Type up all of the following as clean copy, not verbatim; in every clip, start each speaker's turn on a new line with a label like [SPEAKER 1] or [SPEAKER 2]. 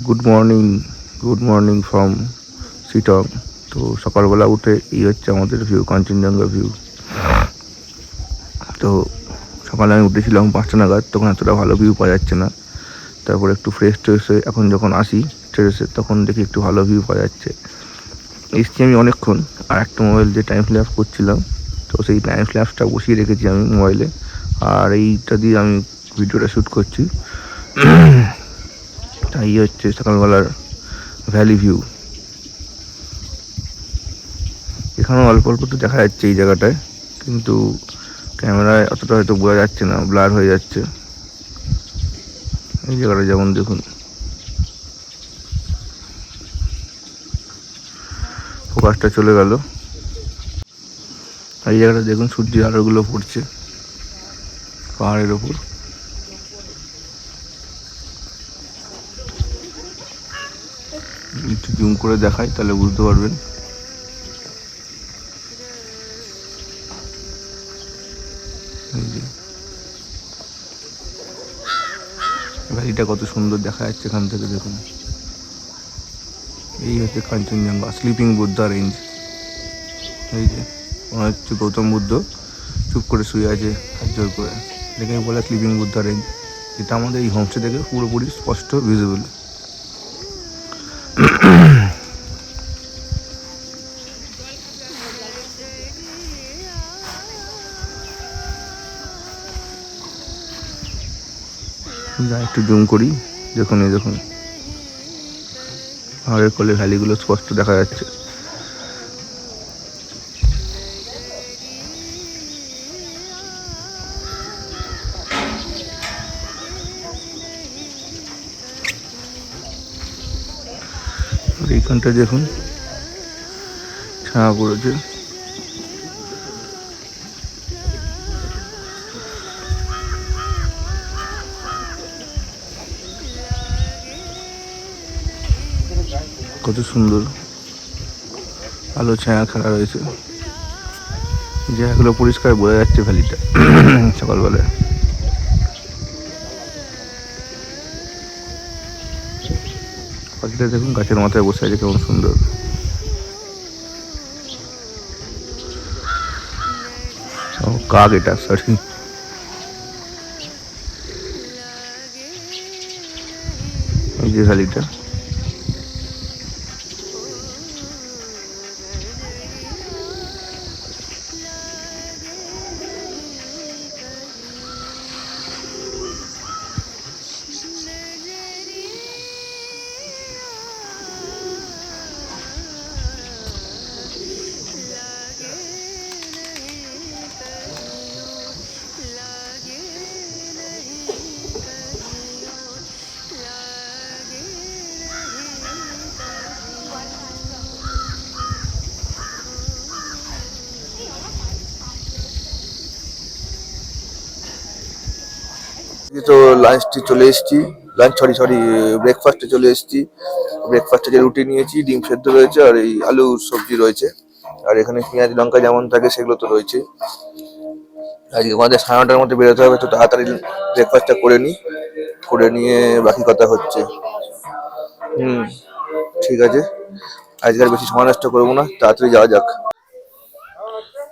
[SPEAKER 1] Good morning from Sittong. তো সকালবেলা উঠে এই হচ্ছে আমাদের ভিউ, কাঞ্চনজঙ্ঘা ভিউ। তো সকালে আমি উঠেছিলাম 5টা নাগাদ, তখন এতটা ভালো ভিউ পাওয়া যাচ্ছে না। তারপর একটু ফ্রেশ ট্রেশ হয়ে এখন যখন আসি টেরেসে, তখন দেখি একটু ভালো ভিউ পাওয়া যাচ্ছে। এসছি আমি অনেকক্ষণ, আর একটা মোবাইল দিয়ে টাইম স্ল্যাপস করছিলাম, তো সেই টাইম স্ল্যাপসটা বসিয়ে রেখেছি আমি মোবাইলে, আর এইটা দিয়ে আমি ভিডিওটা শ্যুট করছি। তাই হচ্ছে সকালবেলার ভ্যালি ভিউ। এখানেও অল্প অল্প তো দেখা যাচ্ছে এই জায়গাটায়, কিন্তু ক্যামেরায় অতটা হয়তো বোঝা যাচ্ছে না, ব্লার হয়ে যাচ্ছে। এই জায়গাটা যেমন দেখুন, ফোকাসটা চলে গেল। এই জায়গাটা দেখুন, সূর্যের আলোগুলো পড়ছে পাহাড়ের ওপর। একটু জুম করে দেখাই তাহলে বুঝতে পারবেন। এই যে ভ্যালিটা কত সুন্দর দেখা যাচ্ছে এখান থেকে, দেখুন। এই হচ্ছে কাঞ্চনজঙ্ঘা, স্লিপিং বুদ্ধা রেঞ্জ। এই যে মনে হচ্ছে গৌতম বুদ্ধ চুপ করে শুয়ে আছে হাত জোর করে, দেখে বলে স্লিপিং বুদ্ধা রেঞ্জ। এটা আমাদের এই হোমস্টে থেকে পুরোপুরি স্পষ্ট ভিজিবল। একটু জুম করি, দেখুন এই দেখুন পাহাড়ের কোলে ভ্যালিগুলো স্পষ্ট দেখা যাচ্ছে। আর এইখানটা দেখুন ছায়া পড়েছে। কত সুন্দর আলো ছায়া খেলা রয়েছে, জায়গাগুলো পরিষ্কার বোঝা যাচ্ছে ভ্যালিটা সকালবেলায়। পাখিটা দেখুন গাছের মাথায় বসে আছে, কেমন সুন্দর। কাক, এটা সরি। এই যে ভ্যালিটা, তো লাঞ্চটি চলে এসেছি, ব্রেকফাস্টে চলে এসেছি। ব্রেকফাস্টে যে রুটি নিয়েছি, ডিম সেদ্ধ রয়েছে, আর এই আলু সবজি রয়েছে, আর এখানে পেঁয়াজ লঙ্কা যেমন থাকে সেগুলো তো রয়েছে। আর আমাদের 9:30টার মধ্যে বেরোতে হবে, তো তাড়াতাড়ি ব্রেকফাস্টটা করে নিই, করে নিয়ে বাকি কথা হচ্ছে। ঠিক আছে, আজকে আর বেশি সময় নষ্ট করবো না, তাড়াতাড়ি যাওয়া যাক।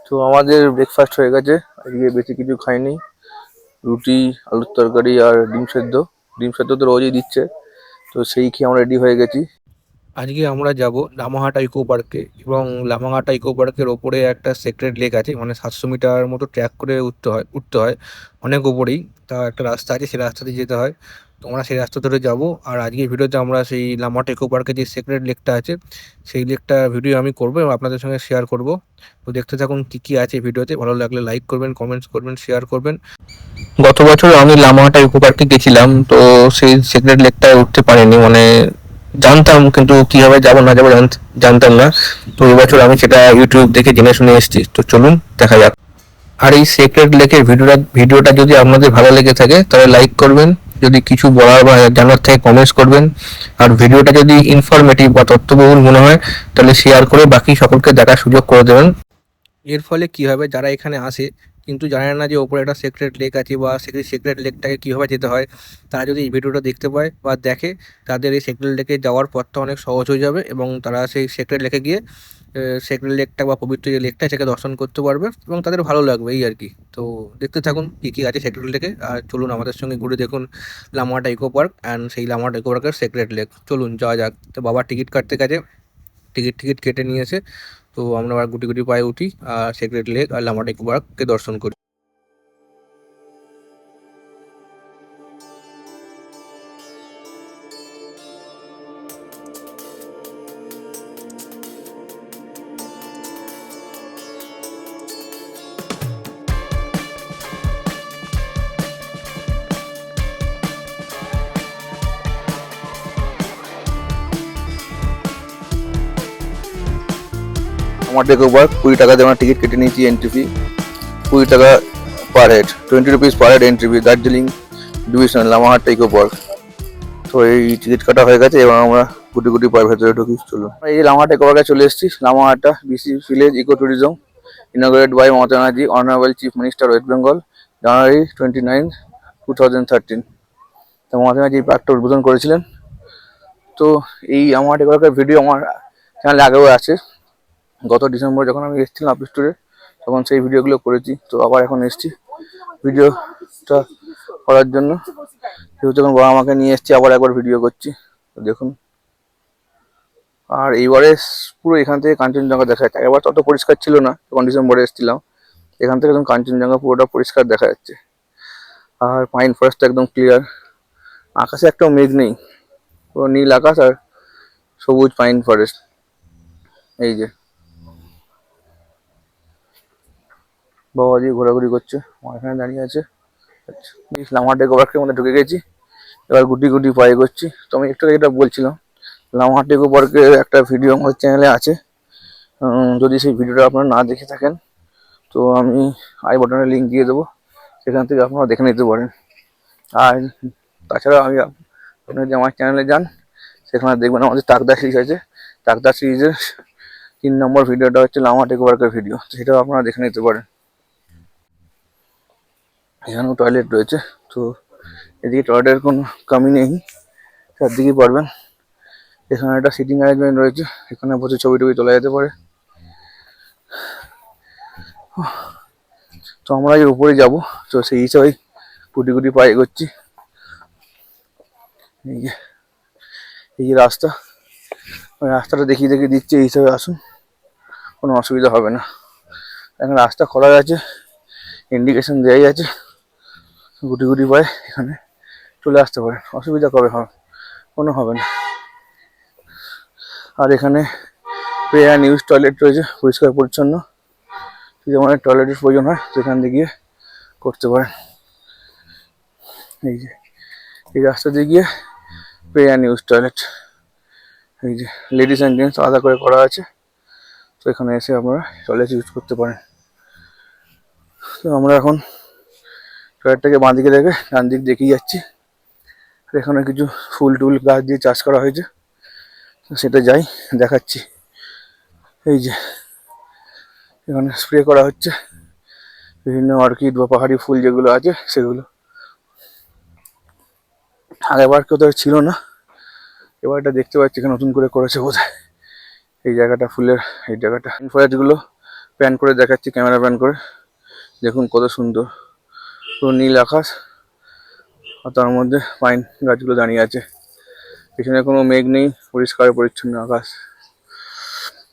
[SPEAKER 1] তো আমাদের ব্রেকফাস্ট হয়ে গেছে, আজকে বেশি কিছু খাইনি। রুটি, আলুর তরকারি আর ডিম সেদ্ধ তো রোজই দিচ্ছে, তো সেই খেয়ে আমরা রেডি হয়ে গেছি। আজকে আমরা যাব লামাহাটা ইকো পার্কে, এবং লামাহাটা ইকো পার্কের ওপরে একটা সেক্রেট লেক আছে, মানে 700 মিটার মতো ট্র্যাক করে উঠতে হয় অনেক উপরেই। তা একটা রাস্তা আছে, সেই রাস্তা দিয়ে যেতে হয়, তো আমরা সেই রাস্তা ধরে যাব। আর আজকের ভিডিওতে আমরা সেই লামাহাটা ইকো পার্কে যে সেক্রেট লেকটা আছে, সেই লেকটার ভিডিও আমি করবো এবং আপনাদের সঙ্গে শেয়ার করব। তো দেখতে থাকুন কী কী আছে ভিডিওতে। ভালো লাগলে লাইক করবেন, কমেন্টস করবেন, শেয়ার করবেন। গত বছর আমি লামাহাটা ইকো পার্কে গেছিলাম, তো সেই সিক্রেট লেকটায় উঠতে পারিনি, মানে জানতাম কিন্তু কিভাবে যাবো না যাবো জানতাম না। তো এবছর আমি সেটা ইউটিউব দেখে জেনে শুনে এসেছি, তো চলুন দেখা যাক। আর এই সিক্রেট লেকের ভিডিওটা যদি আপনাদের ভালো লেগে থাকে তাহলে লাইক করবেন, যদি কিছু বলার বা জানার থেকে কমেন্টস করবেন, আর ভিডিওটা যদি ইনফরমেটিভ বা তথ্যবহুল মনে হয় তাহলে শেয়ার করে বাকি সকলকে দেখার সুযোগ করে দেবেন। এর ফলে কি হবে, যারা এখানে আসে
[SPEAKER 2] কিন্তু জানে না যে ওপরে একটা সিক্রেট লেক আছে বা সেই সিক্রেট লেকটাকে কীভাবে যেতে হয়। তারা যদি এই ভিডিওটা দেখতে পায় বা দেখে, তাদের এই সিক্রেট লেকে যাওয়ার পথটা অনেক সহজ হয়ে যাবে এবং তারা সেই সিক্রেট লেকে গিয়ে সেক্রেট লেকটা বা পবিত্র যে লেকটা সেটাকে দর্শন করতে পারবে এবং তাদের ভালো লাগবে এই আর কি। তো দেখতে থাকুন কী কী আছে সেক্রেট লেকে, আর চলুন আমাদের সঙ্গে ঘুরে দেখুন লামাহাটা ইকো পার্ক অ্যান্ড সেই লামাহাটা ইকো পার্কের সেক্রেট লেক। চলুন যাওয়া যাক। তো বাবা টিকিট কাটতে গেছে, টিকিট টিকিট কেটে নিয়েছে। তো আমরা আবার গুটি গুটি পায়ে উঠি আর সেক্রেট লেক আর লামাহাটা ইকো পার্ককে দর্শন করি।
[SPEAKER 1] আমার টেক ওভার 20 টাকা দিয়ে আমরা টিকিট কেটে নিয়েছি এন্ট্রি ফি 20 টাকা per head, 20 rupees per head entry fee, Darjeeling division Lamahatta eco park. তো এই টিকিট কাটা হয়ে গেছে এবং আমরা গুটি গুটি পায়ে ভেতরে ঢুকি। চলুন, এই যে লামাহাট ইকো পার্কে চলে এসেছি। লামাহাটটা বিসি village eco tourism, inaugurated by Mamata Banerjee, honourable chief minister West Bengal, January 29, 2013। তো মমতা ব্যানার্জি এই পার্কটা উদ্বোধন করেছিলেন। তো এই লামাহাট ইকো পার্কের ভিডিও আমার চ্যানেলে আগেও আছে। গত ডিসেম্বর যখন আমি এসেছিলাম অফিস ট্যুরে, তখন সেই ভিডিওগুলো করেছি। তো আবার এখন এসেছি ভিডিওটা করার জন্য, যেহেতু যখন বাবা আমাকে নিয়ে এসেছি আবার একবার ভিডিও করছি। তো দেখুন, আর এইবারে পুরো এখান থেকে কাঞ্চনজঙ্ঘা দেখা যাচ্ছে। এবার তত পরিষ্কার ছিল না যখন ডিসেম্বরে এসেছিলাম। এখান থেকে একদম কাঞ্চনজঙ্ঘা পুরোটা পরিষ্কার দেখা যাচ্ছে। আর পাইন ফরেস্টটা একদম ক্লিয়ার, আকাশে একটাও মেঘ নেই, পুরো নীল আকাশ আর সবুজ পাইন ফরেস্ট। এই যে বাবাজি ঘোরাঘুরি করছে, আমার এখানে দাঁড়িয়ে আছে। আচ্ছা, লামাহাট ইকো পার্কের মধ্যে ঢুকে গেছি। এবার গুটি গুটি পায়ে করছি। তো আমি একটু এটা বলছিলাম, লামাহাট ইকো পার্কের একটা ভিডিও আমার চ্যানেলে আছে। যদি সেই ভিডিওটা আপনারা না দেখে থাকেন তো আমি আই বাটনে লিঙ্ক দিয়ে দেবো, সেখান থেকে আপনারা দেখে নিতে পারেন। আর তাছাড়া আমি আপনি যদি আমার চ্যানেলে যান, সেখানে দেখবেন আমাদের তাকদা সিরিজ আছে। তাকদা সিরিজের 3 নম্বর ভিডিওটা হচ্ছে লামাহাট ইকো পার্কের ভিডিও, সেটাও আপনারা দেখে নিতে পারেন। এখানেও টয়লেট রয়েছে। তো এদিকে টয়লেটের কোনো কমি নেই, চারদিকেই পারবেন। এখানে একটা সিটিং অ্যারেঞ্জমেন্ট রয়েছে, এখানে বসে ছবি টবি তোলা যেতে পারে। তো আমরা এই উপরে যাব, তো সেই হিসাবেই গুটি গুটি পায়ে এগোচ্ছি। এই যে এই যে রাস্তা, ওই রাস্তাটা দেখিয়ে দেখিয়ে দিচ্ছে, এই হিসাবে আসুন, কোনো অসুবিধা হবে না। এখন রাস্তা খোলা আছে, ইন্ডিকেশন দেওয়াই আছে। গুটি গুটি পায়ে এখানে চলে আসতে পারেন, অসুবিধা কবে হবে, কোনো হবে না। আর এখানে পে অ্যান্ড ইউজ টয়লেট রয়েছে, পরিষ্কার পরিচ্ছন্ন। যদি আমাদের টয়লেটের প্রয়োজন হয় সেখান দিয়ে গিয়ে করতে পারেন। এই যে এই রাস্তা দিয়ে গিয়ে পে অ্যান্ড ইউজ টয়লেট, এই যে লেডিস অ্যান্ড জেন্টস আলাদা করে করা আছে। তো এখানে এসে আপনারা টয়লেট ইউজ করতে পারেন। তো আমরা এখন টয়লেটটাকে বাঁ দিকে রেখে ডান দিক দেখিয়ে যাচ্ছি। এখানে কিছু ফুল টুল গাছ দিয়ে চাষ করা হয়েছে, সেটা যাই দেখাচ্ছি। এই যে এখানে স্প্রে করা হচ্ছে বিভিন্ন অর্কিড বা পাহাড়ি ফুল যেগুলো আছে সেগুলো। আগেরবার কোথাও ছিল না, এবার এটা দেখতে পাচ্ছি এখানে নতুন করে করেছে বোধহয়। এই জায়গাটা ফুলের, এই জায়গাটা ফরেস্টগুলো প্যান করে দেখাচ্ছি, ক্যামেরা প্যান করে দেখুন কত সুন্দর, পুরো নীল আকাশ আর তার মধ্যে পাইন গাছগুলো দাঁড়িয়ে আছে। পেছনে কোনো মেঘ নেই, পরিষ্কার পরিচ্ছন্ন আকাশ।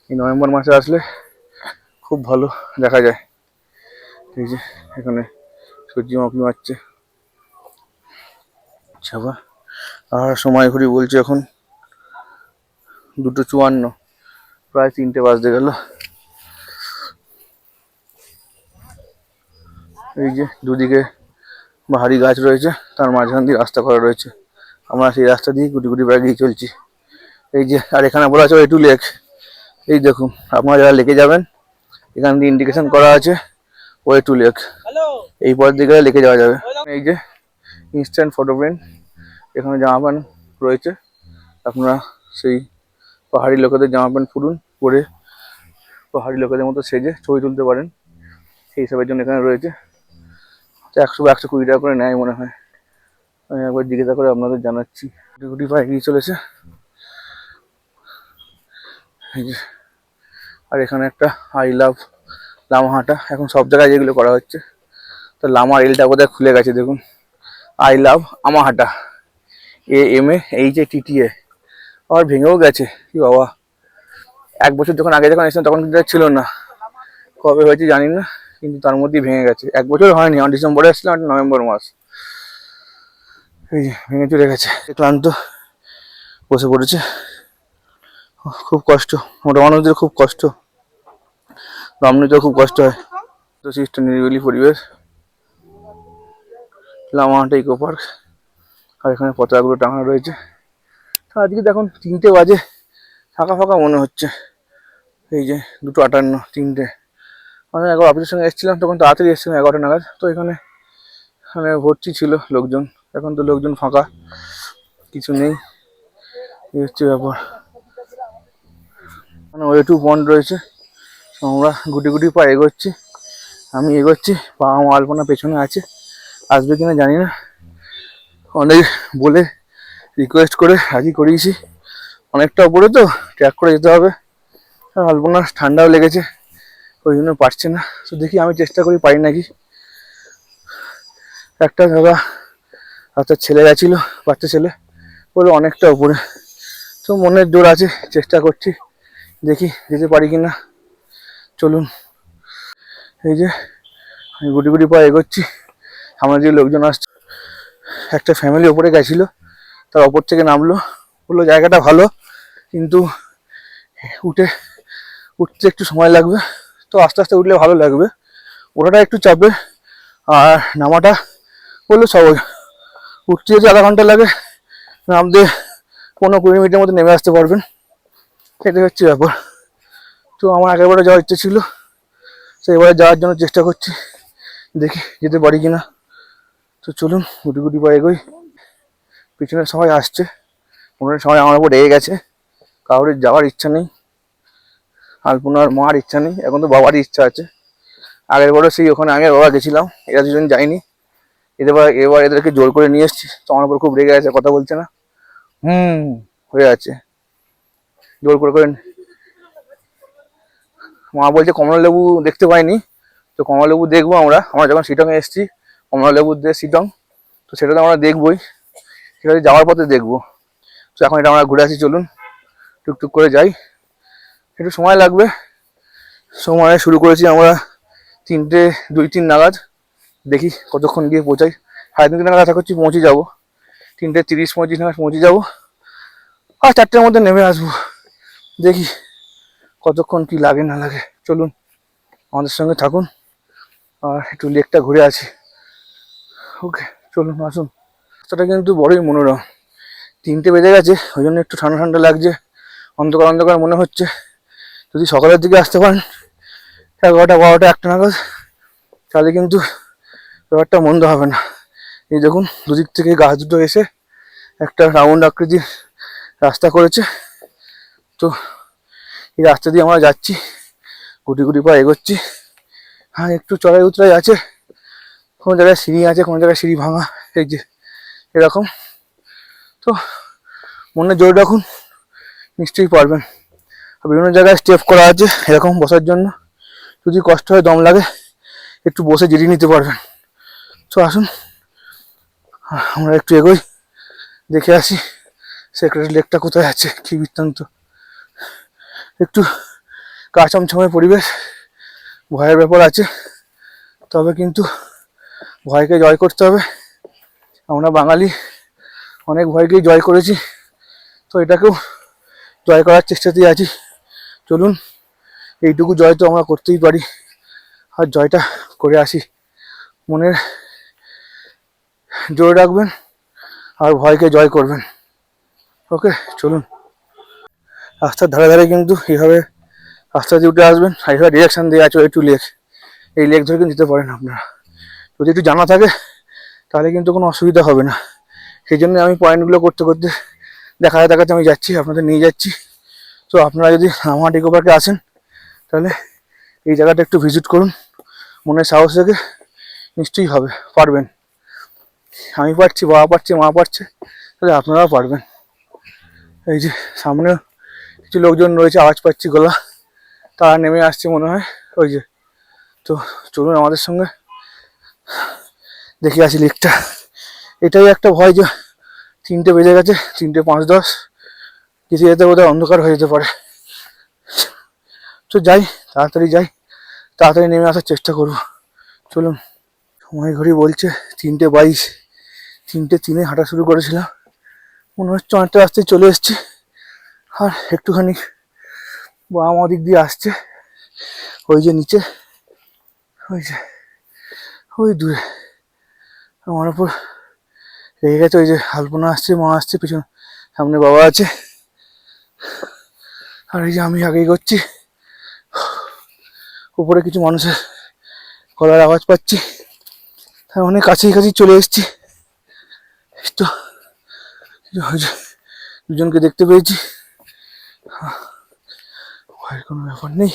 [SPEAKER 1] এই নভেম্বর মাসে আসলে খুব ভালো দেখা যায়। এই যে এখানে সূর্যমুখী মারছে। আচ্ছা, আর সময় ঘড়ি বলছে এখন 2:54, প্রায় 3টে বাজতে গেল। এই যে দুদিকে ভারী গাছ রয়েছে, তার মাঝখান দিয়ে রাস্তা করা রয়েছে। আমরা সেই রাস্তা দিয়ে গুটি গুটি পায়ে গিয়ে চলছি। এই যে, আর এখানে বলা আছে ওয়েটু লেক। এই দেখুন, আপনারা যারা লেকে যাবেন এখান দিয়ে ইন্ডিকেশন করা আছে ওয়েটু লেক। এই পথ দিয়ে গেলে লেকে যাওয়া যাবে। এই যে ইনস্ট্যান্ট ফটো প্রিন্ট, এখানে জামা প্যান্ট রয়েছে। আপনারা সেই পাহাড়ি লোকেদের জামা প্যান্ট পরে পাহাড়ি লোকেদের মতো সেজে ছবি তুলতে পারেন, সেই হিসাবের জন্য এখানে রয়েছে। তো 100 বা 120 টাকা করে নেয় মনে হয়। আমি একবার জিজ্ঞাসা করে আপনাদের জানাচ্ছি। গুটি গুটি পায়ে এগিয়ে চলেছে। এই যে, আর এখানে একটা আই লাভ লামাহাটা, এখন সব জায়গায় যেগুলো করা হচ্ছে। তো লামার এলটা বোধহয় খুলে গেছে, দেখুন, আই লাভ আমাহাটা, AMAHATTA, আর ভেঙেও গেছে। কি বাবা, 1 বছর যখন আগে যখন এসেছিলাম তখন কিন্তু ছিল না, কবে হয়েছে জানি না, কিন্তু তার মধ্যেই ভেঙে গেছে। 1 বছর হয়নি, আমার ডিসেম্বরে এসেছিলাম, একটা নভেম্বর মাস। এই যে ভেঙে চলে গেছে। ক্লান্ত, বসে পড়েছে। খুব কষ্ট, মোটা মানুষদের খুব কষ্ট, রামনিতেও খুব কষ্ট হয়। তো সৃষ্ট নিরিবিলি পরিবেশ, লামাহাটা ইকো পার্ক, আর এখানে পতাকাগুলো টাঙানো রয়েছে। আজকে দেখুন 3টে বাজে, ফাঁকা ফাঁকা মনে হচ্ছে। এই যে 2:58, 3টে। আমি একবার অফিসের সঙ্গে এসেছিলাম, তখন তাড়াতাড়ি এসেছিলাম 11টা নাগাদ। তো এখানে ভর্তি ছিল লোকজন, এখন তো লোকজন ফাঁকা, কিছু নেই। এই হচ্ছে ব্যাপার। মানে ওয়ে টু পয়েন্ট রয়েছে, আমরা গুটি গুটি পা এগোচ্ছি। আমি এগোচ্ছি, পা আমার আলপনা পেছনে আছে, আসবে কিনা জানি না। অনেক বলে রিকোয়েস্ট করে রাজি করিয়েছি, অনেকটা উপরে তো ট্র্যাক করে যেতে হবে, আর আলপনা ঠান্ডাও লেগেছে, ওই জন্য পারছে না। তো দেখি আমি চেষ্টা করি পারি নাকি। একটা দাদা, একটা ছেলে গেছিল, বাচ্চা ছেলে, বলে অনেকটা উপরে। তো মনের জোর আছে, চেষ্টা করছি, দেখি যেতে পারি কিনা। চলুন, এই যে আমি গুটি গুটি পা এগোচ্ছি, আমার যে লোকজন আসছে। একটা ফ্যামিলি ওপরে গেছিল, তার ওপর থেকে নামলো, বললো জায়গাটা ভালো, কিন্তু উঠতে একটু সময় লাগবে। তো আস্তে আস্তে উঠলে ভালো লাগবে, ওঠাটা একটু চাপে, আর নামাটা বললো সবাই উঠতে যেতে আধা ঘন্টা লাগে, নামতে 15-20 মিনিটের মধ্যে নেমে আসতে পারবেন। এটাই হচ্ছে ব্যাপার। তো আমার একেবারে যাওয়ার ইচ্ছে ছিল, তো এবারে যাওয়ার জন্য চেষ্টা করছি, দেখি যেতে পারি কিনা। তো চলুন গুটি গুটি পা এগোই। পিছনে সবাই আসছে, মনে সবাই আমার উপর রেগে গেছে, কারোর যাওয়ার ইচ্ছা নেই, আলপনার মার ইচ্ছা নেই, এখন তো বাবারই ইচ্ছা আছে। আগের বারও সেই ওখানে আমি আর বাবা গেছিলাম, এরা দুজন যায়নি। এবার এদেরকে জোর করে নিয়ে এসেছি, তো আমার উপর খুব রেগে আছে, কথা বলছে না, হয়ে আছে, জোর করে করে। মা বলছে কমলালেবু দেখতে পাইনি, তো কমলালেবু দেখবো আমরা যখন শিটংয়ে এসেছি, কমলালেবুর দেশ শিটং, তো সেটা তো আমরা দেখবোই, সেটা যাওয়ার পথে দেখবো। তো এখন এটা আমরা ঘুরে আসি, চলুন টুকটুক করে যাই, একটু সময় লাগবে। সময় শুরু করেছি আমরা 3:02-3 নাগাদ, দেখি কতক্ষণ গিয়ে পৌঁছাই। 3:30 নাগাদ আশা করছি পৌঁছে যাবো, 3:30-35 নাগাদ পৌঁছে যাবো, আর 4টের মধ্যে নেমে আসবো। দেখি কতক্ষণ কি লাগে না লাগে। চলুন আমাদের সঙ্গে থাকুন, আর একটু লেকটা ঘুরে আসি। ওকে, চলুন আসুন। রাস্তাটা কিন্তু বড়ই মনোরম, 3টে বেজে গেছে, ওই জন্য একটু ঠান্ডা ঠান্ডা লাগছে, অন্ধকার অন্ধকার মনে হচ্ছে। যদি সকালের দিকে আসতে পারেন 11টা 12টা 1টা নাগাদ, তাহলে কিন্তু ব্যাপারটা মন্দ হবে না। এই দেখুন দুদিক থেকে গাছ দুটো এসে একটা রাউন্ড আকৃতির রাস্তা করেছে। তো এই রাস্তা দিয়ে আমরা যাচ্ছি, গুটি গুটি পা এগোচ্ছি। হ্যাঁ, একটু চড়াই উতরাই আছে, কোনো জায়গায় সিঁড়ি আছে, কোনো জায়গায় সিঁড়ি ভাঙা, এই যে এরকম। তো মনে জোর রাখুন, নিশ্চয়ই পারবেন। আর বিভিন্ন জায়গায় স্টেপ করা আছে এরকম বসার জন্য, যদি কষ্ট হয়, দম লাগে, একটু বসে জিরিয়ে নিতে পারবেন। তো আসুন আমরা একটু এগোই, দেখে আসি সেক্রেটারি লেকটা কোথায় আছে, কি বৃত্তান্ত। একটু গা ছমছমের পরিবেশ, ভয়ের ব্যাপার আছে, তবে কিন্তু ভয়কে জয় করতে হবে। আমরা বাঙালি অনেক ভয়কেই জয় করেছি, তো এটাকেও জয় করার চেষ্টাতেই আছি। চলুন এইটুকু জয় তো আমরা করতেই পারি, আর জয়টা করে আসি। মনের জোর রাখবেন আর ভয়কে জয় করবেন। ওকে, চলুন। রাস্তার ধারে ধারে কিন্তু এইভাবে রাস্তা দিয়ে উঠে আসবেন, আর এইভাবে ডিরেকশন দিয়ে আছে একটু লেক, এই লেক ধরে কিন্তু দিতে পারেন আপনারা। যদি একটু জানা থাকে তাহলে কিন্তু কোনো অসুবিধা হবে না। সেই জন্য আমি পয়েন্টগুলো করতে করতে দেখাতে দেখাতে আমি যাচ্ছি, আপনাদের নিয়ে যাচ্ছি। তো আপনারা যদি আমার ইকো পার্কে আসেন, তাহলে এই জায়গাটা একটু ভিজিট করুন, মনে সাহস রেখে নিশ্চয়ই হবে, পারবেন। আমি পারছি, বাবা পারছে, মা পারছে, তাহলে আপনারাও পারবেন। এই যে সামনে কিছু লোকজন রয়েছে, আওয়াজ পাচ্ছি গলা, তারা নেমে আসছে মনে হয়, ওই যে। তো চলুন আমাদের সঙ্গে দেখে আসি লিকটা। এটাই একটা ভয় যে 3টে বেজে গেছে, 3:05-10, কিছু যেতে বোধহয় অন্ধকার হয়ে যেতে পারে। তো যাই, তাড়াতাড়ি যাই, তাড়াতাড়ি নেমে আসার চেষ্টা করবো। চলুন। সময় ঘড়ি বলছে 3:22, 3:03 হাঁটা শুরু করেছিলাম, মনে হচ্ছে অনেকটা রাস্তায় চলে এসেছি। আর একটুখানি বাম দিক দিয়ে আসছে, ওই যে নিচে, ওই যে ওই দূরে আমার ওপর রেগে গেছে। ওই যে আলপনা আসছে, মা আসছে, পিছনে সামনে বাবা আছে, আর এই যে আমি আগেই করছি। উপরে কিছু মানুষের গলার আওয়াজ পাচ্ছি, তার অনেক কাছেই চলে এসেছি। তো দুজনকে দেখতে পেয়েছি, ভয়ের কোনো ব্যাপার নেই।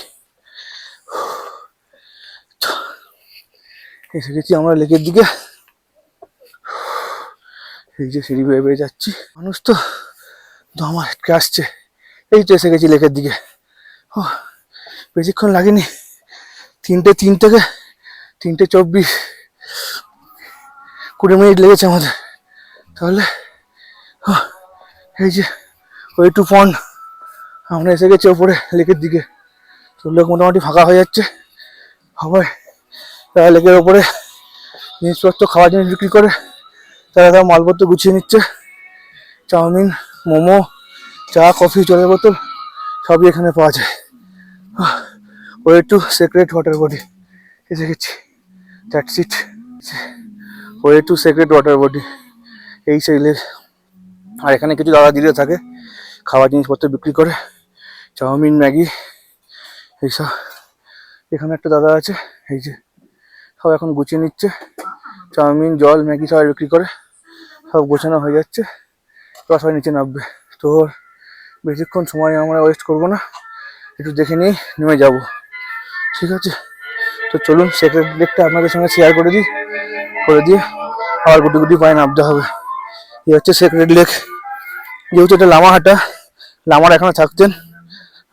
[SPEAKER 1] এসে গেছি আমরা লেকের দিকে। এই যে সিঁড়ি বেয়ে বেয়ে যাচ্ছি, মানুষ তো দমা আটকে আসছে। এই তো এসে গেছি লেকের দিকে। ও, বেশিক্ষণ লাগেনি, 3:03 থেকে 3:24, 20 মিনিট লেগেছে আমাদের। তাহলে এই যে ওই টু পন্ড, আমরা এসে গেছি ওপরে লেকের দিকে। তো লোক মোটামুটি ফাঁকা হয়ে যাচ্ছে সবাই, তারা লেকের ওপরে জিনিসপত্র, খাওয়ার জিনিস বিক্রি করে, তারা তার মালপত্র গুছিয়ে নিচ্ছে। চাউমিন, মোমো, চা, কফি, জলের বোতল সবই এখানে পাওয়া যায়। ওই টু সেক্রেট ওয়াটার বডি এসে গেছি, that's it. Way to secret water body, এই সেই। আর এখানে কিছু দাদা দিদিরা থাকে, খাওয়ার জিনিসপত্র বিক্রি করে, চাউমিন, ম্যাগি এইসব। এখানে একটা দাদা আছে, এই যে সব এখন গুছিয়ে নিচ্ছে, চাউমিন, জল, ম্যাগি সবাই বিক্রি করে, সব গোছানো হয়ে যাচ্ছে। এবার সবাই নিচে নামবে। তো বেশিক্ষণ সময় আমরা ওয়েস্ট করবো না, একটু দেখে নিয়ে নেমে যাব, ঠিক আছে? তো চলুন সেক্রেট লেকটা আপনাদের সঙ্গে শেয়ার করে দিয়ে আবার গুটি গুটি পায়ে নামতে হবে। এই হচ্ছে সেক্রেট লেক। যেহেতু এটা লামাহাটা, লামারা এখানে থাকতেন।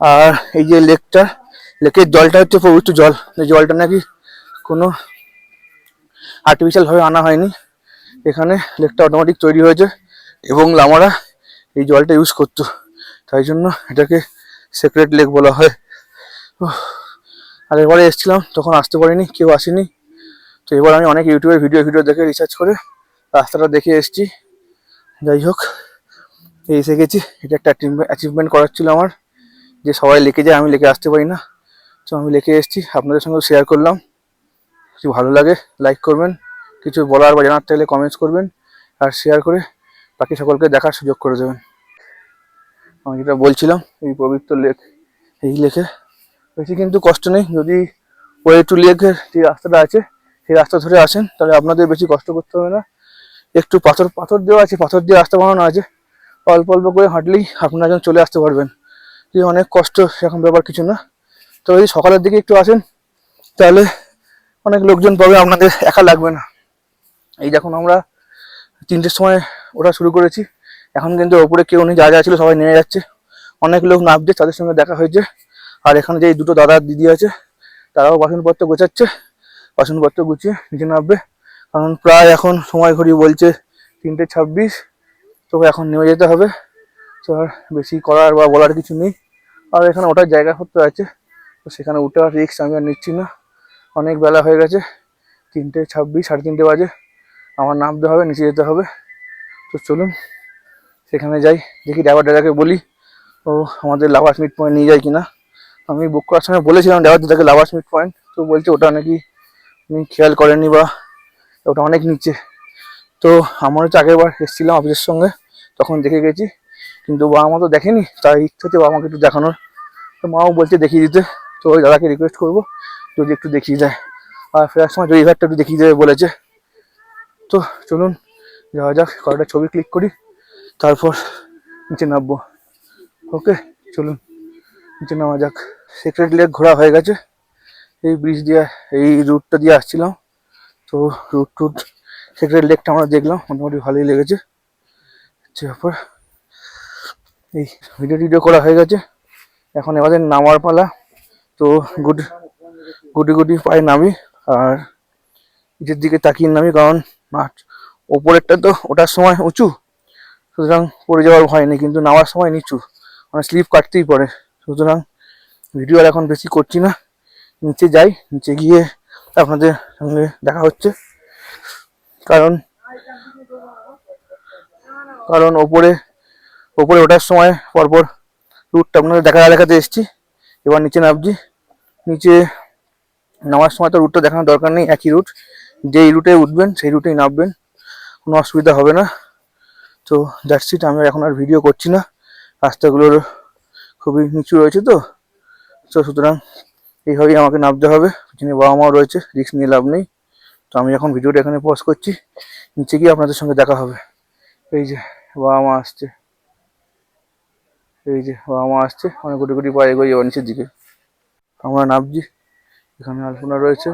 [SPEAKER 1] আর এই যে লেকের জলটা হচ্ছে পবিত্র জল। এই জলটা নাকি কোনো আর্টিফিশিয়াল ভাবে আনা হয়নি, এখানে লেকটা অটোমেটিক তৈরি হয়েছে এবং লামারা এই জলটা ইউজ করতো, তাই জন্য এটাকে সেক্রেট লেক বলা হয়। আর এবারে এসেছিলাম তখন আসতে পারিনি, কেউ আসেনি। তো এবার আমি অনেক ইউটিউবের ভিডিও দেখে রিসার্চ করে রাস্তাটা দেখে এসেছি। যাই হোক, এসে গেছি। এটা একটা অ্যাচিভমেন্ট করার ছিল আমার, যে সবাই লেকে যায়, আমি লেকে আসতে পারি না। তো আমি লেকে এসেছি, আপনাদের সঙ্গে শেয়ার করলাম। যদি ভালো লাগে লাইক করবেন, কিছু বলার বা জানার থাকলে কমেন্টস করবেন, আর শেয়ার করে বাকি সকলকে দেখার সুযোগ করে দেবেন। আমি যেটা বলছিলাম, এই পবিত্র লেক, এই লেকে বেশি কিন্তু কষ্ট নেই। যদি ওয়ে টু লেকের যে রাস্তাটা আছে সেই রাস্তা ধরে আসেন, তাহলে আপনাদের বেশি কষ্ট করতে হবে না। একটু পাথর দেওয়া আছে, পাথর দিয়ে রাস্তা বানানো আছে, অল্প অল্প করে হাঁটলেই আপনারা একজন চলে আসতে পারবেন। যে অনেক কষ্ট সেরকম ব্যাপার কিছু না। তো যদি সকালের দিকে একটু আসেন তাহলে অনেক লোকজন পাবে, আপনাদের একা লাগবে না। এই দেখুন আমরা 3টের সময় ওঠা শুরু করেছি, এখন কিন্তু ওপরে কেউ নেই, যা ছিল সবাই নেমে যাচ্ছে। অনেক লোক নামছে, তাদের সঙ্গে দেখা হয়েছে। আর এখানে যে দুটো দাদা দিদি আছে, তারাও বাসনপত্র গোছাচ্ছে, বাসনপত্র গুছিয়ে নিচে নামবে। কারণ প্রায় এখন সময় ঘড়ি বলছে 3:26, তো এখন নেমে যেতে হবে। তো আর বেশি করার বা বলার কিছু নেই। আর এখানে ওঠার জায়গা করতে আছে, তো সেখানে উঠে আর রিস্ক আমি আর নিচ্ছি না। অনেক বেলা হয়ে গেছে, 3:26, 3:30 বাজে, আমার নামতে হবে, নিচে যেতে হবে। তো চলুন সেখানে যাই, দেখি ড্রাইভারকে বলি ও আমাদের লাভার্স মিট পয়েন্ট নিয়ে যায় কিনা। আমি বুক করার সময় বলেছিলাম ড্রাইভার দাদাকে লাভার্স মিট পয়েন্ট, তো বলছে ওটা নাকি উনি খেয়াল করেননি বা ওটা অনেক নিচে। তো আমার হচ্ছে আগের বার এসেছিলাম অফিসের সঙ্গে, তখন দেখে গেছি, কিন্তু বাবা মা তো দেখেনি, তাই ইচ্ছে হচ্ছে বাবা মাকে একটু দেখানোর। তো মাও বলছে দেখিয়ে দিতে, তো ওই দাদাকে রিকোয়েস্ট করবো যদি একটু দেখিয়ে দেয়, আর ফেরার সময় রিভারটা একটু দেখিয়ে দেবে বলেছে। তো চলুন যাওয়া যাক, কয়েকটা ছবি ক্লিক করি, তারপর নিচে নামবো। ওকে, চলুন নিচে নামা যাক। সেক্রেট লেক ঘোরা হয়ে গেছে, এই ব্রিজ দিয়ে, এই রুটটা দিয়ে আসছিলাম, তো রুট টুট সেক্রেট লেকটা আমরা দেখলাম, মোটামুটি ভালোই লেগেছে। তারপর এই ভিডিও করা হয়ে গেছে, এখন আমাদের নামার পালা। তো গুটি গুটি পায়ে নামি আর নিচের দিকে তাকিয়ে নামি, কারণ মাঠ ওপরেরটা তো ওঠার সময় উঁচু, সুতরাং পড়ে যাওয়ার ভয় নেই, কিন্তু নামার সময় নিচু, মানে স্লিপ কাটতেই পারে। সুতরাং ভিডিও আর এখন বেশি করছি না, নিচে যাই, নিচে গিয়ে আপনাদের সঙ্গে দেখা হচ্ছে। কারণ কারণ ওপরে ওঠার সময় পরপর রুটটা আপনাদের দেখাতে এসেছি, এবার নিচে নামছি। নিচে নামার সময় তো রুটটা দেখানোর দরকার নেই, একই রুট, যেই রুটে উঠবেন সেই রুটেই নামবেন, কোনো অসুবিধা হবে না। তো দ্যাটস ইট, আমি এখন আর ভিডিও করছি না, রাস্তাগুলোর খুবই নিচু রয়েছে তো সুতরাং এইভাবেই আমাকে নামতে হবে। পিছনে বাবা মাও রয়েছে, রিস্ক নিয়ে লাভ নেই। তো আমি এখন ভিডিওটা এখানে পজ করছি, নিচে গিয়ে আপনাদের সঙ্গে দেখা হবে। এই যে বাবা মা আসছে, অনেক গুটি গুটি পায়ে এগোই এবার নিচের দিকে। আমরা নামছি, এখানে আলপনা রয়েছে,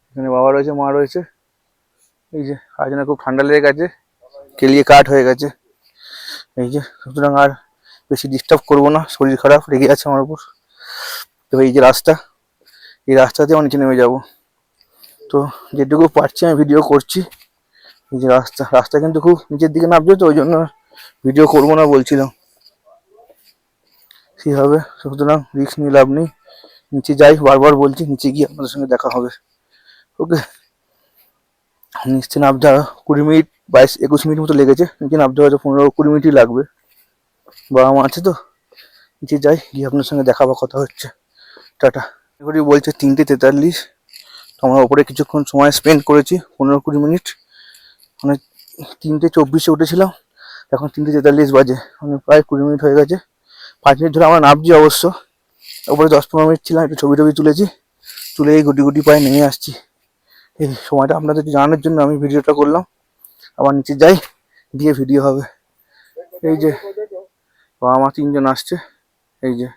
[SPEAKER 1] এখানে বাবা রয়েছে, মা রয়েছে। এই যে আজ না খুব ঠান্ডা লেগে গেছে, কেলিয়ে কাঠ হয়ে গেছে। এই যে সুতরাং আর বেশি ডিস্টার্ব করবো না, শরীর খারাপ লেগে আছে আমার উপর। তো এই যে রাস্তা, এই রাস্তাতে আমার নিচে নেমে যাব। তো যেটুকু পারছি আমি ভিডিও করছি। এই যে রাস্তা কিন্তু খুব নিচের দিকে নামছে, তো ওই জন্য ভিডিও করবো না বলছিলাম। সেইভাবে সুতরাং রিস্ক নিয়ে লাভ নেই, নিচে যাই, বারবার বলছি, নিচে গিয়ে আপনাদের সঙ্গে দেখা হবে। ওকে, নিচে নামতে 20 মিনিট 22-21 মিনিট মতো লেগেছে, নিচে নামতে হয়তো 15-20 মিনিটই লাগবে। বাবা মা আছে তো, নিচে যাই, গিয়ে আপনার সঙ্গে দেখা বা কথা হচ্ছে। টাটা। এগুলি বলছে 3:43, তো আমরা ওপরে কিছুক্ষণ সময় স্পেন্ড করেছি, 15-20 মিনিট, মানে 3:24 উঠেছিলাম, এখন 3:43 বাজে, মানে প্রায় 20 মিনিট হয়ে গেছে। 5 মিনিট ধরে আমরা নামছি অবশ্য, ওপরে 10-15 মিনিট ছিলাম, একটু ছবি তুলেছি, তুলে এই গুটি গুটি পায়ে নেমে আসছি। এই সময়টা আপনাদের জানানোর জন্য আমি ভিডিওটা করলাম। আবার নিচে যাই, দিয়ে ভিডিও হবে। এই যে বাবা মা 3 জন আসছে, এই যে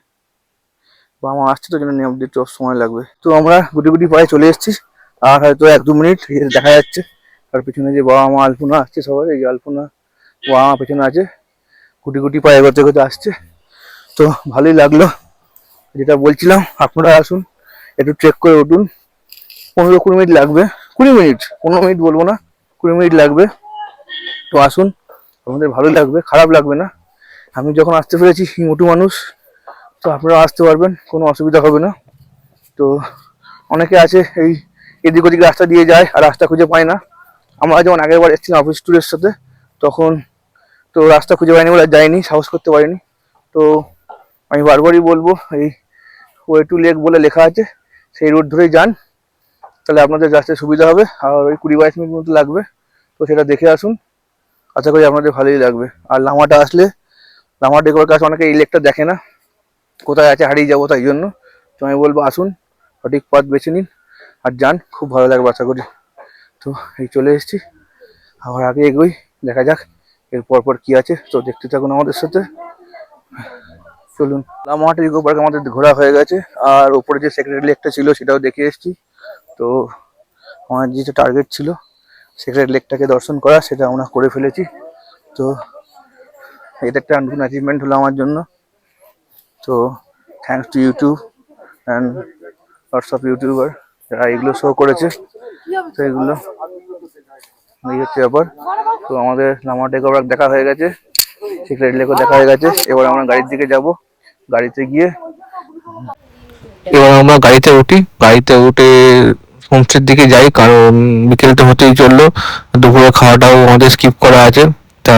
[SPEAKER 1] বাবা মা আসছে, তো জন্য নামতে একটু সময় লাগবে। তো আমরা গুটি গুটি পায়ে চলে এসেছি, আর হয়তো 1-2 মিনিট দেখা যাচ্ছে। আর পিছনে যে বাবা মা আলপনা আসছে সবাই, এই যে আলপনা বাবা মা পেছনে আছে, গুটি গুটি পায়ে এগোতে এগোতে আসছে। তো ভালোই লাগলো, যেটা বলছিলাম আপনারা আসুন, একটু ট্রেক করে উঠুন, 15-20 মিনিট লাগবে, 20 মিনিট, 15 মিনিট বলবো না, 20 মিনিট লাগবে। তো আসুন, আপনাদের ভালো লাগবে, খারাপ লাগবে না। আমি যখন আসতে পেরেছি, মোটু মানুষ, তো আপনারা আসতে পারবেন, কোনো অসুবিধা হবে না। তো অনেকে আছে এই এদিক ওদিক রাস্তা দিয়ে যায় আর রাস্তা খুঁজে পায় না। আমরা যেমন আগের বার এসেছিলাম অফিস ট্যুরের সাথে, তখন তো রাস্তা খুঁজে পাইনি বলে যাইনি, সাহস করতে পারিনি। তো আমি বারবারই বলবো, এই ওয়ে টু লেক বলে লেখা আছে, সেই রুট ধরেই যান, তাহলে আপনাদের রাস্তায় সুবিধা হবে। আর ওই 20-22 মিনিট মতো লাগবে, তো সেটা দেখে আসুন, আশা করি আপনাদের ভালোই লাগবে। আর লামাটা আসলে, লামা ডেকোর কাছে অনেকে এই লেকটা দেখে না, কোথায় আছে হারিয়ে যাবো, তাই জন্য। তো আমি বলবো আসুন, সঠিক পথ বেছে নিন আর যান, খুব ভালো লাগবে আশা করি। তো এই চলে এসেছি, আবার আগে এগোই, দেখা যাক এর পর কি আছে। তো দেখতে থাকুন আমাদের সাথে, চলুন। লামাহাটি ইকো পার্ক আমাদের ঘোরা হয়ে গেছে, আর ওপরে যে সেক্রেটারি লেকটা ছিল সেটাও দেখে এসেছি। তো আমার যেটা টার্গেট ছিল সেক্রেটারি লেকটাকে দর্শন করা, সেটা আমরা করে ফেলেছি। তো এটা একটা নতুন অ্যাচিভমেন্ট হলো আমার জন্য। তো thanks to YouTube and lots of YouTuber যারা এগুলো শো করেছে। তো এগুলো এই হচ্ছে ব্যাপার। তো আমাদের লামাহাটি ইকো পার্ক দেখা হয়ে গেছে, সেক্রেটারি লেকও দেখা হয়ে গেছে। এবার আমরা গাড়ির দিকে যাব, গাড়িতে গিয়ে
[SPEAKER 2] এবার আমরা গাড়িতে উঠি, গাড়িতে উঠে হোমস্টের দিকে যাই, কারণ বিকেলটা হতেই চললো, দুপুরে খাওয়াটাও আমাদের স্কিপ করা আছে। তা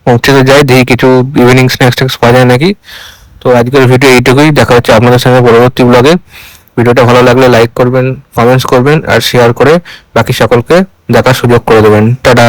[SPEAKER 2] হোমস্টেতে যাই, দেখি কিছু ইভিনিং স্ন্যাক্স ট্যাক্স পাওয়া যায় নাকি। তো আজকের ভিডিও এইটুকুই, দেখা হচ্ছে আপনাদের সঙ্গে পরবর্তী ব্লগে। ভিডিওটা ভালো লাগলে লাইক করবেন, কমেন্টস করবেন আর শেয়ার করে বাকি সকলকে দেখার সুযোগ করে দেবেন। টাটা।